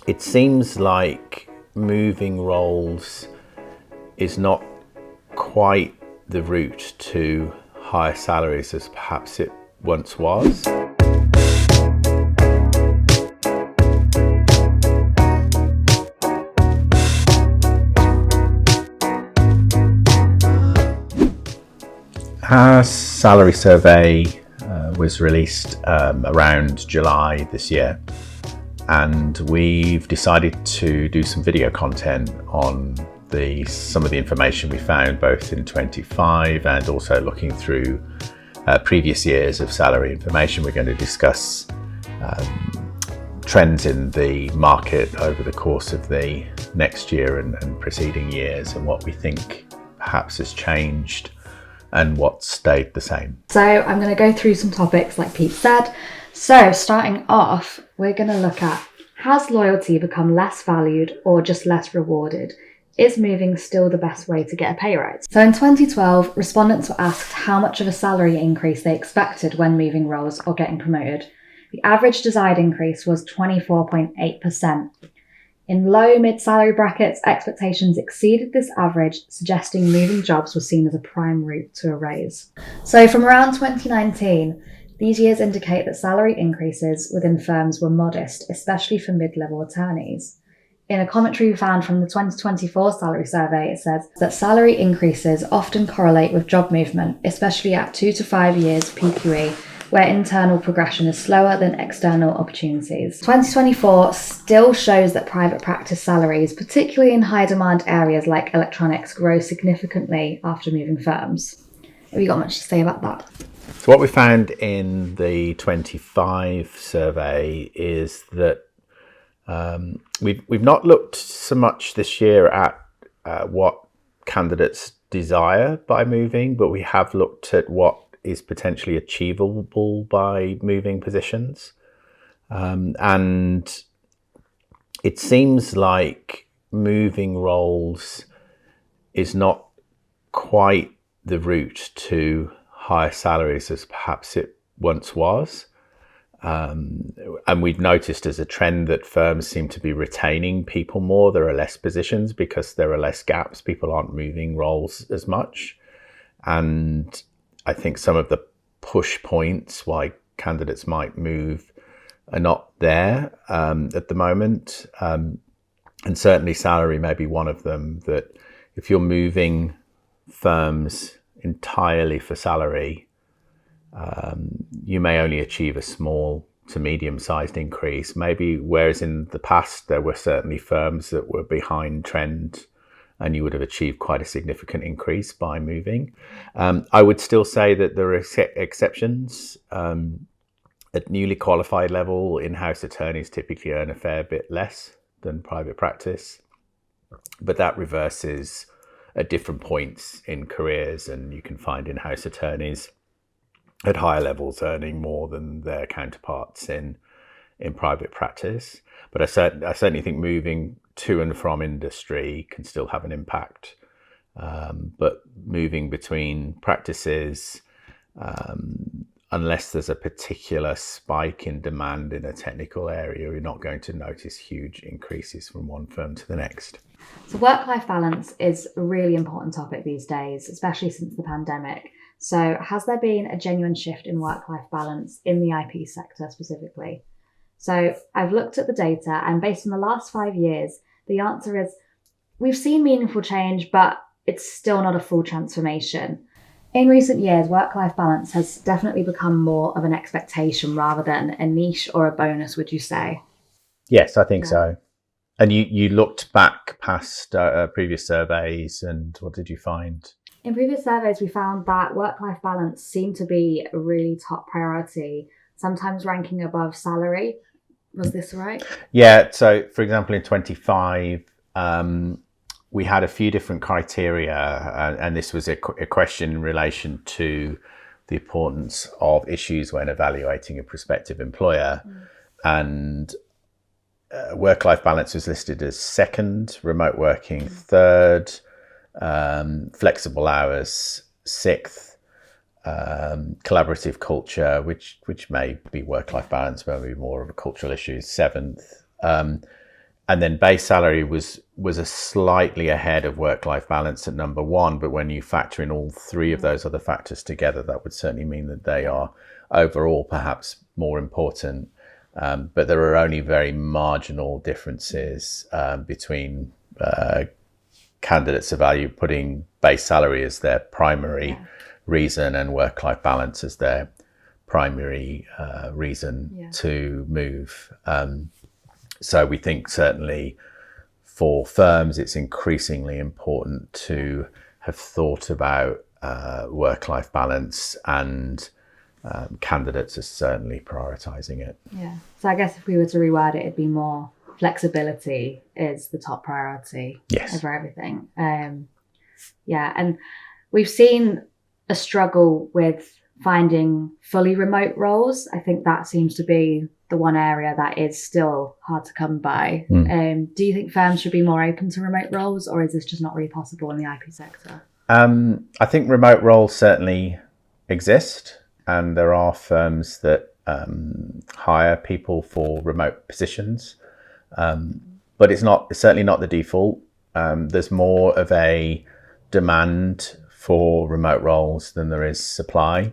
It seems like moving roles is not quite the route to higher salaries as perhaps it once was. Our salary survey was released around July this year, and we've decided to do some video content on some of the information we found both in 25 and also looking through previous years of salary information. We're going to discuss trends in the market over the course of the next year and preceding years, and what we think perhaps has changed and what stayed the same. So I'm going to go through some topics like Pete said. So starting off, we're going to look at, has loyalty become less valued or just less rewarded? Is moving still the best way to get a pay rise? So in 2012, respondents were asked how much of a salary increase they expected when moving roles or getting promoted. The average desired increase was 24.8%. In low mid-salary brackets, expectations exceeded this average, suggesting moving jobs was seen as a prime route to a raise. So from around 2019, these years indicate that salary increases within firms were modest, especially for mid-level attorneys. In a commentary we found from the 2024 salary survey, it says that salary increases often correlate with job movement, especially at 2 to 5 years PQE, where internal progression is slower than external opportunities. 2024 still shows that private practice salaries, particularly in high demand areas like electronics, grow significantly after moving firms. Have you got much to say about that? So what we found in the 25 survey is that we've not looked so much this year at what candidates desire by moving, but we have looked at what is potentially achievable by moving positions. And it seems like moving roles is not quite the route to higher salaries as perhaps it once was. And we've noticed as a trend that firms seem to be retaining people more. There are less positions because there are less gaps. People aren't moving roles as much. And I think some of the push points why candidates might move are not there at the moment. And certainly salary may be one of them, that if you're moving firms entirely for salary, you may only achieve a small to medium-sized increase, maybe, whereas in the past there were certainly firms that were behind trend and you would have achieved quite a significant increase by moving. I would still say that there are exceptions. At newly qualified level, in-house attorneys typically earn a fair bit less than private practice, but that reverses at different points in careers, and you can find in-house attorneys at higher levels earning more than their counterparts in private practice. But I certainly think moving to and from industry can still have an impact. But moving between practices, unless there's a particular spike in demand in a technical area, you're not going to notice huge increases from one firm to the next. So work-life balance is a really important topic these days, especially since the pandemic. So has there been a genuine shift in work-life balance in the IP sector specifically? So I've looked at the data, and based on the last 5 years, the answer is we've seen meaningful change, but it's still not a full transformation. In recent years, work-life balance has definitely become more of an expectation rather than a niche or a bonus, would you say? Yes, I think so. And you looked back past previous surveys, and what did you find? In previous surveys, we found that work-life balance seemed to be a really top priority, sometimes ranking above salary. Was this right? Yeah. So, for example, in 25, we had a few different criteria, and this was a question in relation to the importance of issues when evaluating a prospective employer. And work-life balance was listed as second, remote working third, flexible hours sixth, collaborative culture, which may be work-life balance, maybe more of a cultural issue, seventh, And then base salary was a slightly ahead of work-life balance at number one, but when you factor in all three of those other factors together, that would certainly mean that they are overall perhaps more important. But there are only very marginal differences between candidates of value putting base salary as their primary reason and work-life balance as their primary reason to move. So we think certainly for firms, it's increasingly important to have thought about work-life balance, and candidates are certainly prioritising it. Yeah. So I guess if we were to reword it, it'd be more flexibility is the top priority over everything. And we've seen a struggle with finding fully remote roles. I think that seems to be the one area that is still hard to come by. Do you think firms should be more open to remote roles, or is this just not really possible in the IP sector? I think remote roles certainly exist, and there are firms that hire people for remote positions, but it's certainly not the default. There's more of a demand for remote roles than there is supply.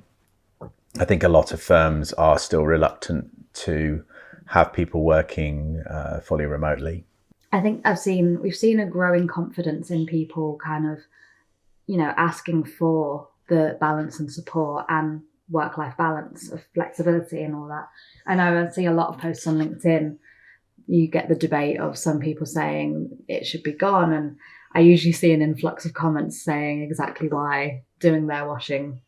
I think a lot of firms are still reluctant to have people working fully remotely. I think we've seen a growing confidence in people kind of, asking for the balance and support and work-life balance of flexibility and all that. I know I see a lot of posts on LinkedIn. You get the debate of some people saying it should be gone, and I usually see an influx of comments saying exactly why doing their washing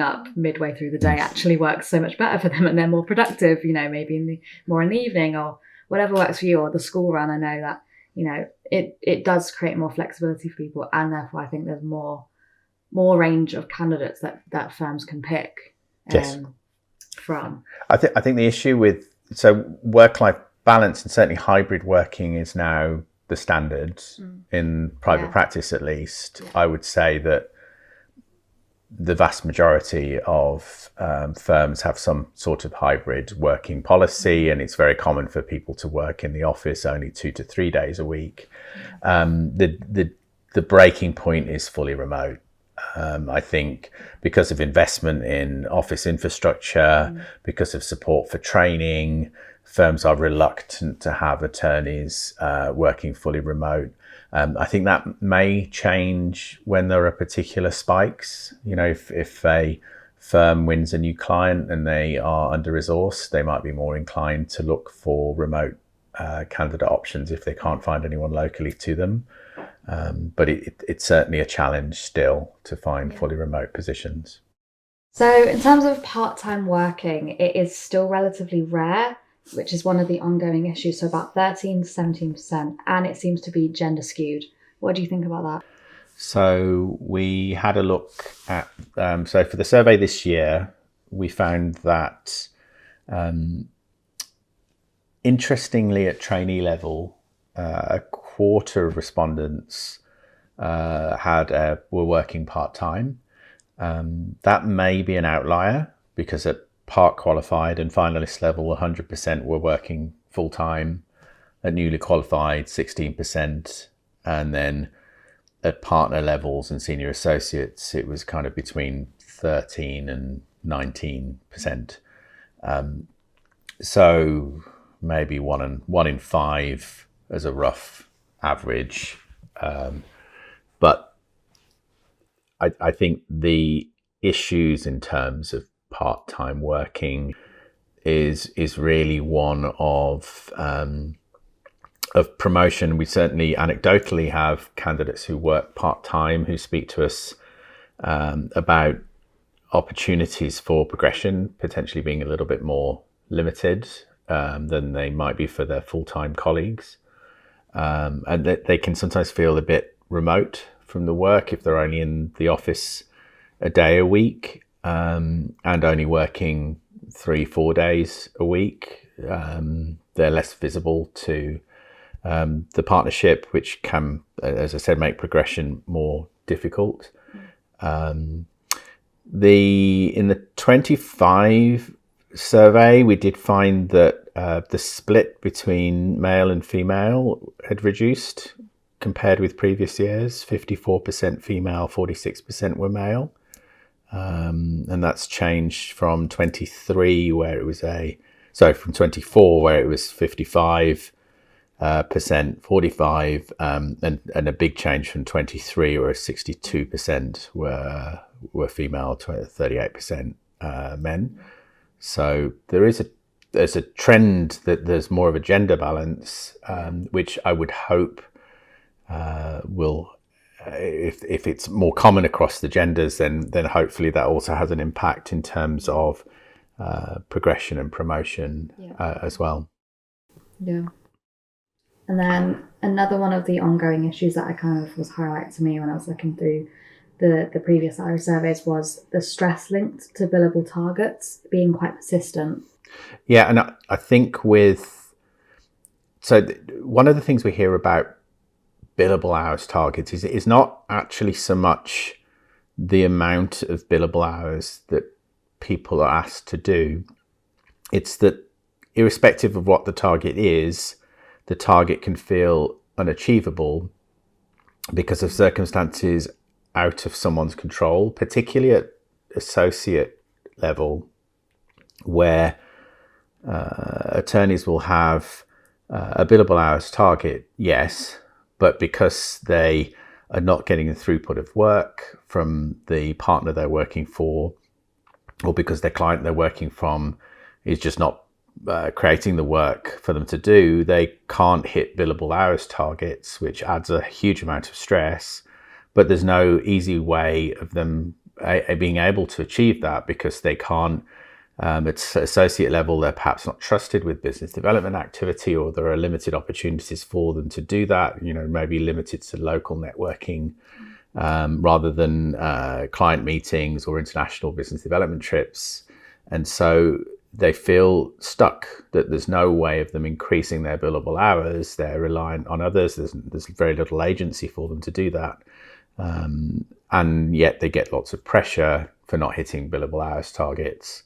up midway through the day actually works so much better for them, and they're more productive, maybe more in the evening or whatever works for you, or the school run. I know that, it does create more flexibility for people, and therefore I think there's more range of candidates that firms can pick from. I think the issue so work-life balance and certainly hybrid working is now the standard in private practice, at least. I would say that the vast majority of firms have some sort of hybrid working policy, and it's very common for people to work in the office only 2 to 3 days a week. The breaking point is fully remote. I think because of investment in office infrastructure, because of support for training, firms are reluctant to have attorneys working fully remote. I think that may change when there are particular spikes. If a firm wins a new client and they are under-resourced, they might be more inclined to look for remote candidate options if they can't find anyone locally to them. But it's certainly a challenge still to find fully remote positions. So in terms of part-time working, it is still relatively rare, which is one of the ongoing issues. So about 13 to 17%, and it seems to be gender skewed. What do you think about that? So we had a look at, so for the survey this year, we found that interestingly at trainee level, a quarter of respondents were working part-time. That may be an outlier, because at part qualified and finalist level 100% were working full-time. At newly qualified 16%, and then at partner levels and senior associates it was kind of between 13 and 19%. So maybe one in five as a rough average. But I think the issues in terms of part-time working is really one of promotion. We certainly anecdotally have candidates who work part-time who speak to us about opportunities for progression potentially being a little bit more limited than they might be for their full-time colleagues, and that they can sometimes feel a bit remote from the work if they're only in the office a day a week, and only working 3-4 days a week. They're less visible to the partnership, which can, as I said, make progression more difficult. In the 25 survey, we did find that the split between male and female had reduced compared with previous years. 54% female, 46% were male. And that's changed from 23, where it was from 24, where it was 55%, 45, and a big change from 23, where 62% were female, 38% men. So there's a trend that there's more of a gender balance, which I would hope will, if it's more common across the genders, then hopefully that also has an impact in terms of progression and promotion as well. Yeah. And then another one of the ongoing issues that I kind of was highlighted to me when I was looking through the previous IRIS surveys was the stress linked to billable targets being quite persistent. Yeah, and I think one of the things we hear about billable hours targets is not actually so much the amount of billable hours that people are asked to do. It's that irrespective of what the target is, the target can feel unachievable because of circumstances out of someone's control, particularly at associate level, where attorneys will have a billable hours target, yes, but because they are not getting the throughput of work from the partner they're working for, or because their client they're working from is just not creating the work for them to do, they can't hit billable hours targets, which adds a huge amount of stress. But there's no easy way of them being able to achieve that because they can't. At associate level, they're perhaps not trusted with business development activity, or there are limited opportunities for them to do that, maybe limited to local networking rather than client meetings or international business development trips. And so they feel stuck, that there's no way of them increasing their billable hours. They're reliant on others. There's very little agency for them to do that. And yet they get lots of pressure for not hitting billable hours targets.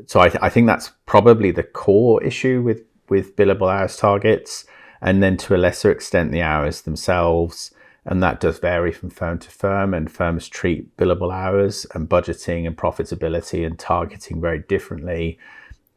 So I think that's probably the core issue with billable hours targets, and then to a lesser extent the hours themselves. And that does vary from firm to firm, and firms treat billable hours and budgeting and profitability and targeting very differently.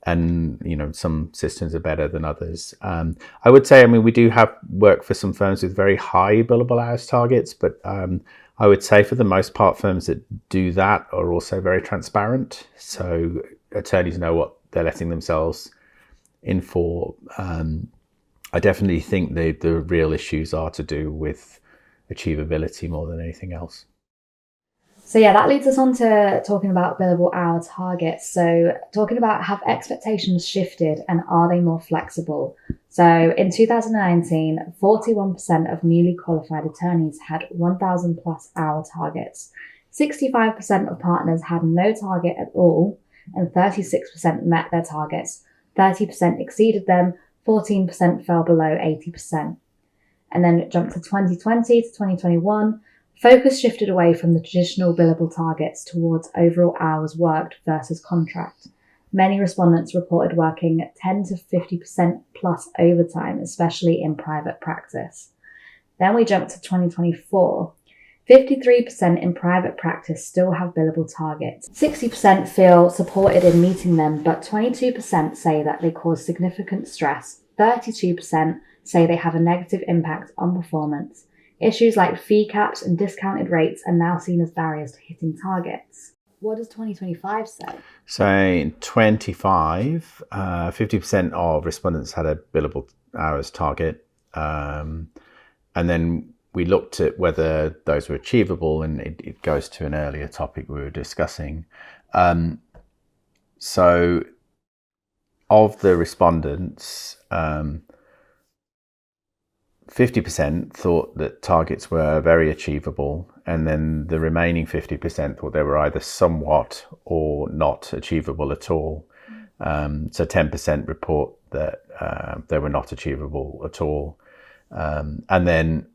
And, some systems are better than others. I would say, we do have work for some firms with very high billable hours targets, but I would say for the most part, firms that do that are also very transparent. So attorneys know what they're letting themselves in for. I definitely think the real issues are to do with achievability more than anything else. So that leads us on to talking about billable hour targets. So talking about, have expectations shifted and are they more flexible? So in 2019, 41% of newly qualified attorneys had 1,000 plus hour targets. 65% of partners had no target at all, and 36% met their targets. 30% exceeded them, 14% fell below 80%. And then it jumped to 2020 to 2021. Focus shifted away from the traditional billable targets towards overall hours worked versus contract. Many respondents reported working 10 to 50% plus overtime, especially in private practice. Then we jumped to 2024. 53% in private practice still have billable targets. 60% feel supported in meeting them, but 22% say that they cause significant stress. 32% say they have a negative impact on performance. Issues like fee caps and discounted rates are now seen as barriers to hitting targets. What does 2025 say? So in 25, 50% of respondents had a billable hours target. And then we looked at whether those were achievable, and it goes to an earlier topic we were discussing. So of the respondents, 50% thought that targets were very achievable, and then the remaining 50% thought they were either somewhat or not achievable at all. So 10% report that they were not achievable at all. And then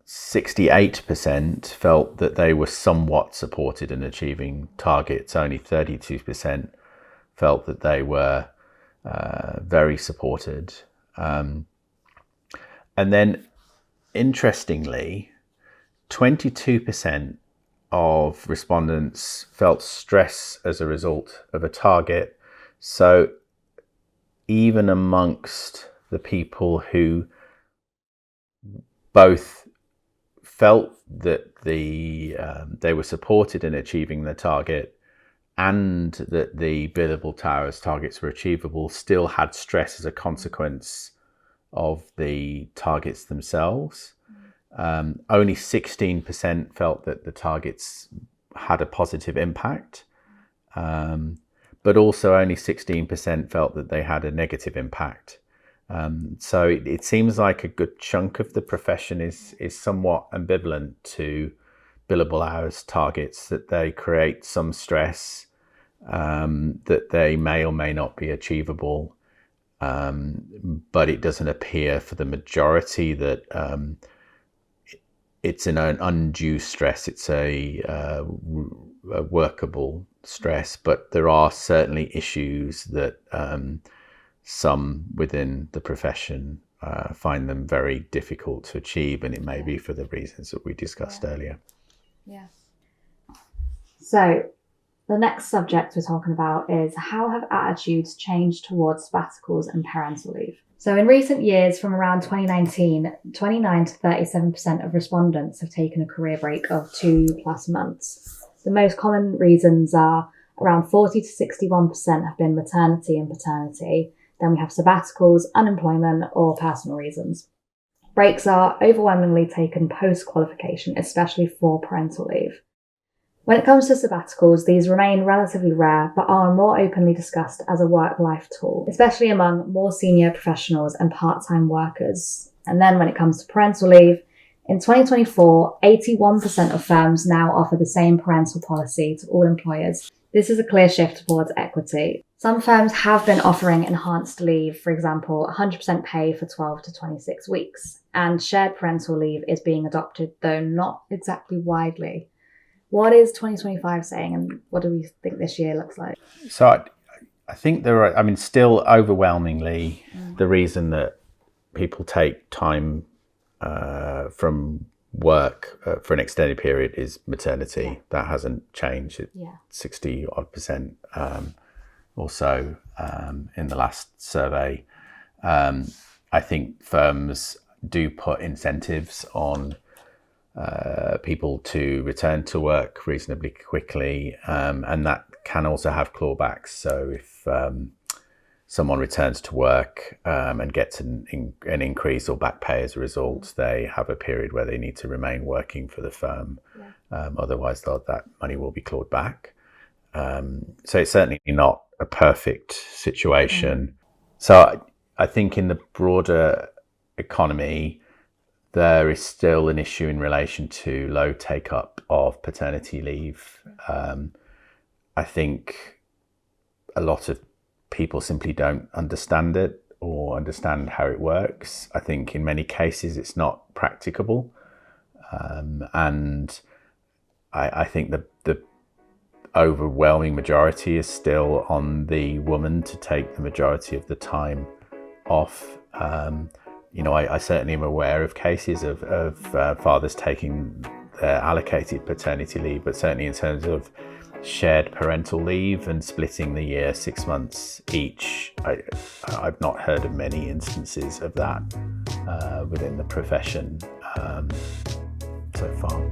68% felt that they were somewhat supported in achieving targets. Only 32% felt that they were very supported. And then, interestingly, 22% of respondents felt stress as a result of a target. So even amongst the people who both felt that they were supported in achieving the target and that the billable towers targets were achievable, still had stress as a consequence of the targets themselves. Only 16% felt that the targets had a positive impact, but also only 16% felt that they had a negative impact. So it seems like a good chunk of the profession is somewhat ambivalent to billable hours targets, that they create some stress, that they may or may not be achievable. But it doesn't appear for the majority that it's an undue stress. It's a workable stress, but there are certainly issues that some within the profession find them very difficult to achieve, and it may be for the reasons that we discussed earlier. Yes. So the next subject we're talking about is how have attitudes changed towards sabbaticals and parental leave? So in recent years, from around 2019, 29 to 37% of respondents have taken a career break of 2+ months. The most common reasons are around 40 to 61% have been maternity and paternity. Then we have sabbaticals, unemployment, or personal reasons. Breaks are overwhelmingly taken post-qualification, especially for parental leave. When it comes to sabbaticals, these remain relatively rare, but are more openly discussed as a work-life tool, especially among more senior professionals and part-time workers. And then when it comes to parental leave, in 2024, 81% of firms now offer the same parental policy to all employers. This is a clear shift towards equity. Some firms have been offering enhanced leave, for example, 100% pay for 12 to 26 weeks, and shared parental leave is being adopted, though not exactly widely. What is 2025 saying, and what do we think this year looks like? So I think there are, still overwhelmingly, the reason that people take time from work for an extended period is maternity. Yeah. That hasn't changed. It's 60% or so in the last survey. I think firms do put incentives on people to return to work reasonably quickly, and that can also have clawbacks. So if someone returns to work and gets an increase or back pay as a result, they have a period where they need to remain working for the firm. Otherwise that money will be clawed back. So it's certainly not a perfect situation. So I think in the broader economy, there is still an issue in relation to low take-up of paternity leave. I think a lot of people simply don't understand it or understand how it works. I think in many cases it's not practicable. And I think the overwhelming majority is still on the woman to take the majority of the time off. I certainly am aware of cases of fathers taking their allocated paternity leave, but certainly in terms of shared parental leave and splitting the year 6 months each, I've not heard of many instances of that within the profession so far.